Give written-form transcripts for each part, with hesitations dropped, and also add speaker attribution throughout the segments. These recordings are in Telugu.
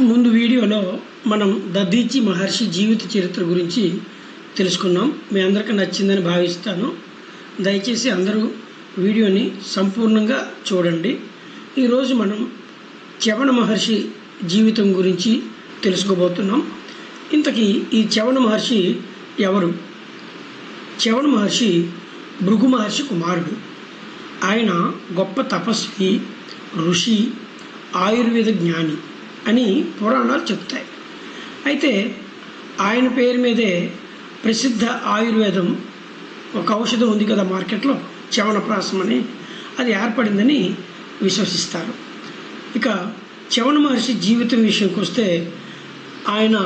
Speaker 1: ముందు వీడియోలో మనం దధీచి మహర్షి జీవిత చరిత్ర గురించి తెలుసుకున్నాం. మీ అందరికీ నచ్చిందని భావిస్తాను. దయచేసి అందరూ వీడియోని సంపూర్ణంగా చూడండి. ఈరోజు మనం చవన మహర్షి జీవితం గురించి తెలుసుకోబోతున్నాం. ఇంతకీ ఈ చవన మహర్షి ఎవరు? చవన మహర్షి భృగు మహర్షి కుమారుడు. ఆయన గొప్ప తపస్వి, ఋషి, ఆయుర్వేద జ్ఞాని అని పురాణాలు చెప్తాయి. అయితే ఆయన పేరు మీదే ప్రసిద్ధ ఆయుర్వేదం ఒక ఔషధం ఉంది కదా మార్కెట్లో, చవనప్రాసం అని, అది ఏర్పడిందని విశ్వసిస్తారు. ఇక చవన మహర్షి జీవితం విషయంకి వస్తే ఆయన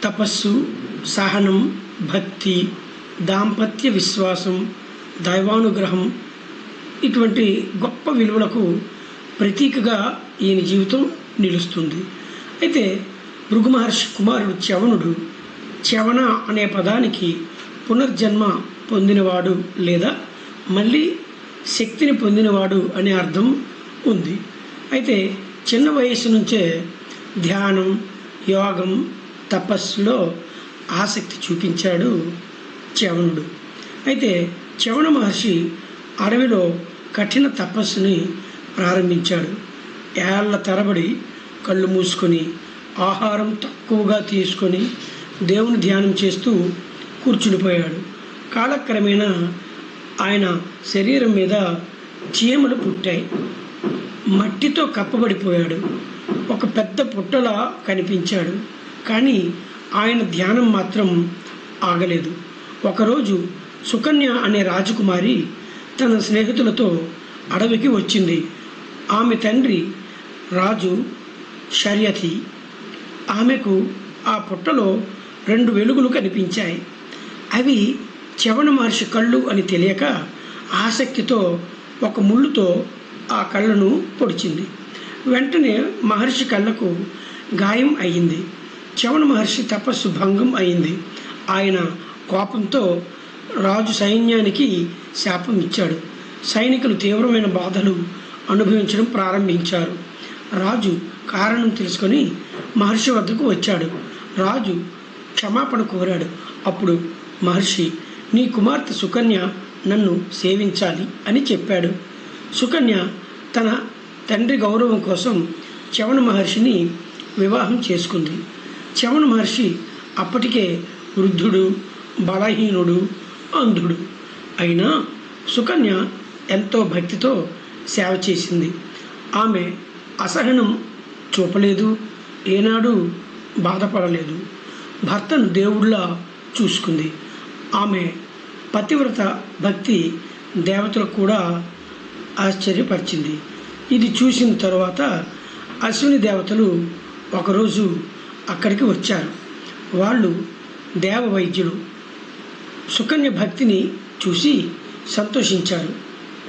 Speaker 1: తపస్సు, సహనం, భక్తి, దాంపత్య విశ్వాసం, దైవానుగ్రహం ఇటువంటి గొప్ప విలువలకు ప్రతీకగా ఈయన జీవితం నిలుస్తుంది. అయితే భృగు మహర్షి కుమారుడు చవనుడు. చవన అనే పదానికి పునర్జన్మ పొందినవాడు లేదా మళ్ళీ శక్తిని పొందినవాడు అనే అర్థం ఉంది. అయితే చిన్న వయసు నుంచే ధ్యానం, యోగం, తపస్సులో ఆసక్తి చూపించాడు చవనుడు. అయితే చవన మహర్షి అడవిలో కఠిన తపస్సుని ప్రారంభించాడు. ఏళ్ల తరబడి కళ్ళు మూసుకొని ఆహారం తక్కువగా తీసుకొని దేవుని ధ్యానం చేస్తూ కూర్చునిపోయాడు. కాలక్రమేణా ఆయన శరీరం మీద చీమలు పుట్టాయి. మట్టితో కప్పబడిపోయాడు. ఒక పెద్ద పుట్టలా కనిపించాడు. కానీ ఆయన ధ్యానం మాత్రం ఆగలేదు. ఒకరోజు సుకన్య అనే రాజకుమారి తన స్నేహితులతో అడవికి వచ్చింది. ఆమె తండ్రి రాజు షర్యతి. ఆమెకు ఆ పుట్టలో 2 వెలుగులు కనిపించాయి. అవి చవన మహర్షి కళ్ళు అని తెలియక ఆసక్తితో ఒక ముళ్ళుతో ఆ కళ్ళను పొడిచింది. వెంటనే మహర్షి కళ్ళకు గాయం అయ్యింది. చవన మహర్షి తపస్సు భంగం అయింది. ఆయన కోపంతో రాజు సైన్యానికి శాపం ఇచ్చాడు. సైనికులు తీవ్రమైన బాధలు అనుభవించడం ప్రారంభించారు. రాజు కారణం తెలుసుకొని మహర్షి వద్దకు వచ్చాడు. రాజు క్షమాపణ కోరాడు. అప్పుడు మహర్షి, నీ కుమార్తె సుకన్య నన్ను సేవించాలి అని చెప్పాడు. సుకన్య తన తండ్రి గౌరవం కోసం చవన మహర్షిని వివాహం చేసుకుంది. చవన మహర్షి అప్పటికే వృద్ధుడు, బలహీనుడు, అంధుడు. అయినా సుకన్య ఎంతో భక్తితో సేవ చేసింది. ఆమె అసహనం చూపలేదు, ఏనాడు బాధపడలేదు. భర్తను దేవుళ్ళ చూసుకుంది. ఆమె పతివ్రత భక్తి దేవతలకు కూడా ఆశ్చర్యపరిచింది. ఇది చూసిన తరువాత అశ్విని దేవతలు ఒకరోజు అక్కడికి వచ్చారు. వాళ్ళు దేవ వైద్యులు. సుకన్య భక్తిని చూసి సంతోషించారు.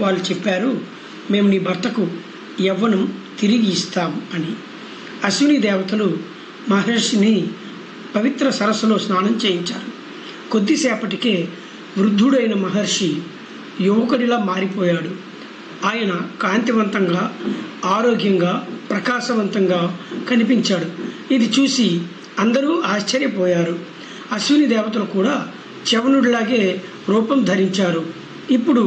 Speaker 1: వాళ్ళు చెప్పారు, మేము నీ భర్తకు యవ్వనం తిరిగి ఇస్తాం అని. అశ్విని దేవతలు మహర్షిని పవిత్ర సరస్సులో స్నానం చేయించారు. కొద్దిసేపటికే వృద్ధుడైన మహర్షి యువకుడిలా మారిపోయాడు. ఆయన కాంతివంతంగా, ఆరోగ్యంగా, ప్రకాశవంతంగా కనిపించాడు. ఇది చూసి అందరూ ఆశ్చర్యపోయారు. అశ్విని దేవతలు కూడా చవనుడిలాగే రూపం ధరించారు. ఇప్పుడు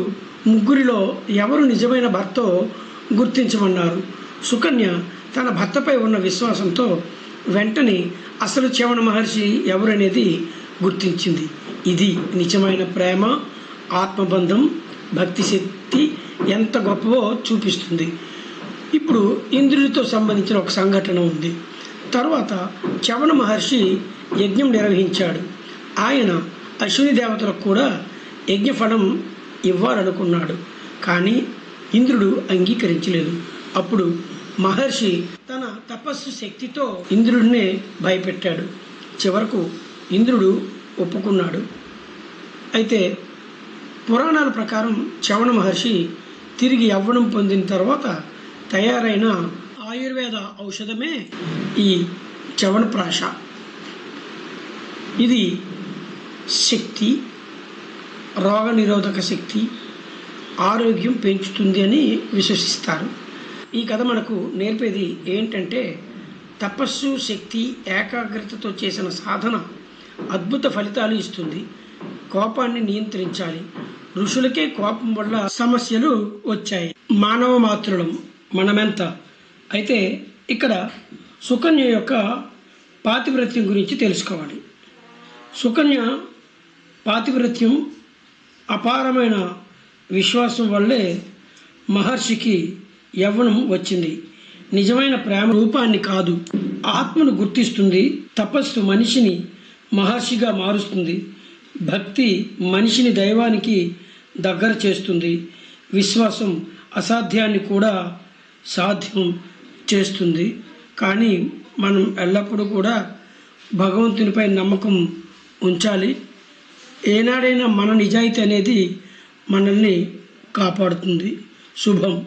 Speaker 1: ముగ్గురిలో ఎవరు నిజమైన భర్తో గుర్తించమన్నారు. సుకన్య తన భర్తపై ఉన్న విశ్వాసంతో వెంటనే అసలు చవన మహర్షి ఎవరనేది గుర్తించింది. ఇది నిజమైన ప్రేమ, ఆత్మబంధం, భక్తి శక్తి ఎంత గొప్పవో చూపిస్తుంది. ఇప్పుడు ఇంద్రుడితో సంబంధించిన ఒక సంఘటన ఉంది. తర్వాత చవన మహర్షి యజ్ఞం నిర్వహించాడు. ఆయన అశ్విని దేవతలకు కూడా యజ్ఞఫలం ఇవ్వాలనుకున్నాడు. కానీ ఇంద్రుడు అంగీకరించలేదు. అప్పుడు మహర్షి తన తపస్సు శక్తితో ఇంద్రుడినే భయపెట్టాడు. చివరకు ఇంద్రుడు ఒప్పుకున్నాడు. అయితే పురాణాల ప్రకారం చవన మహర్షి తిరిగి యవ్వనం పొందిన తర్వాత తయారైన ఆయుర్వేద ఔషధమే ఈ చవనప్రాశ. ఇది శక్తి, రోగనిరోధక శక్తి, ఆరోగ్యం పెంచుతుంది అని విశ్వసిస్తారు. ఈ కథ మనకు నేర్పేది ఏంటంటే తపస్సు, శక్తి, ఏకాగ్రతతో చేసిన సాధన అద్భుత ఫలితాలు ఇస్తుంది. కోపాన్ని నియంత్రించాలి. ఋషులకే కోపం వల్ల సమస్యలు వచ్చాయి. మానవ మాతృలం మనమెంత. అయితే ఇక్కడ సుకన్య యొక్క పాతివ్రత్యం గురించి తెలుసుకోవాలి. సుకన్య పాతివ్రత్యం అపారమైన విశ్వాసం వల్లే మహర్షికి యవ్వనం వచ్చింది. నిజమైన ప్రేమ రూపాన్ని కాదు, ఆత్మను గుర్తిస్తుంది. తపస్సు మనిషిని మహర్షిగా మారుస్తుంది. భక్తి మనిషిని దైవానికి దగ్గర చేస్తుంది. విశ్వాసం అసాధ్యాన్ని కూడా సాధ్యం చేస్తుంది. కానీ మనం ఎల్లప్పుడూ కూడా భగవంతునిపై నమ్మకం ఉంచాలి. ఏనాడైనా మన నిజాయితీ అనేది మనల్ని కాపాడుతుంది. శుభం.